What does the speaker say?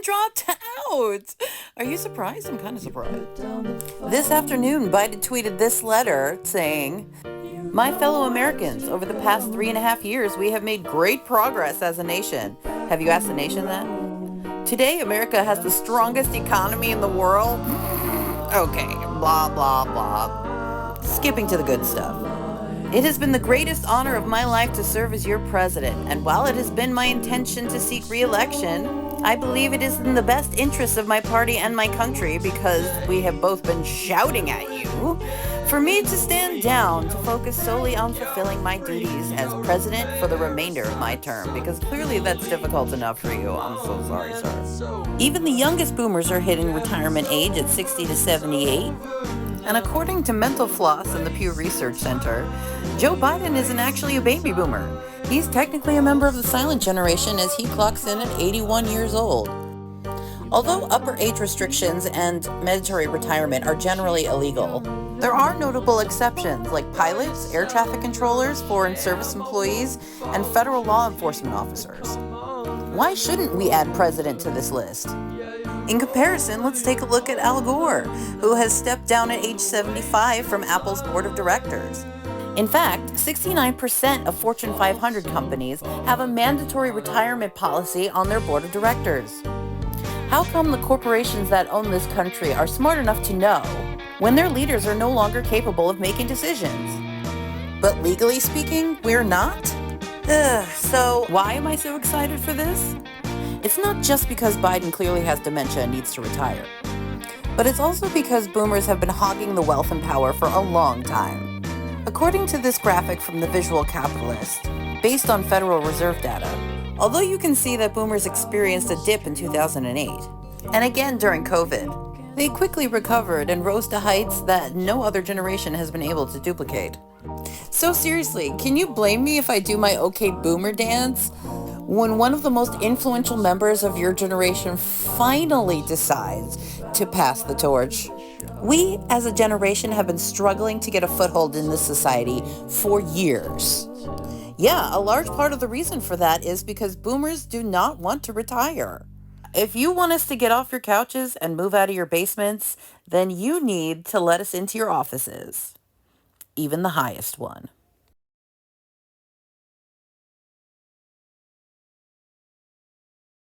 dropped out. Are you surprised? I'm kind of surprised. This afternoon, Biden tweeted this letter saying, "My fellow Americans, over the past 3.5 years, we have made great progress as a nation." Have you asked the nation that? Today, America has the strongest economy in the world. Okay, blah, blah, blah. Skipping to the good stuff. "It has been the greatest honor of my life to serve as your president, and while it has been my intention to seek re-election, I believe it is in the best interests of my party and my country, because we have both been shouting at you, for me to stand down to focus solely on fulfilling my duties as president for the remainder of my term," because clearly that's difficult enough for you. I'm so sorry, sir. Even the youngest boomers are hitting retirement age at 60 to 78. And according to Mental Floss and the Pew Research Center, Joe Biden isn't actually a baby boomer. He's technically a member of the silent generation, as he clocks in at 81 years old. Although upper age restrictions and mandatory retirement are generally illegal, there are notable exceptions like pilots, air traffic controllers, foreign service employees, and federal law enforcement officers. Why shouldn't we add president to this list? In comparison, let's take a look at Al Gore, who has stepped down at age 75 from Apple's board of directors. In fact, 69% of Fortune 500 companies have a mandatory retirement policy on their board of directors. How come the corporations that own this country are smart enough to know when their leaders are no longer capable of making decisions? But legally speaking, we're not? So why am I so excited for this? It's not just because Biden clearly has dementia and needs to retire, but it's also because boomers have been hogging the wealth and power for a long time. According to this graphic from the Visual Capitalist, based on Federal Reserve data, although you can see that boomers experienced a dip in 2008, and again during COVID, they quickly recovered and rose to heights that no other generation has been able to duplicate. So seriously, can you blame me if I do my OK Boomer dance when one of the most influential members of your generation finally decides to pass the torch? We, as a generation, have been struggling to get a foothold in this society for years. Yeah, a large part of the reason for that is because boomers do not want to retire. If you want us to get off your couches and move out of your basements, then you need to let us into your offices, even the highest one.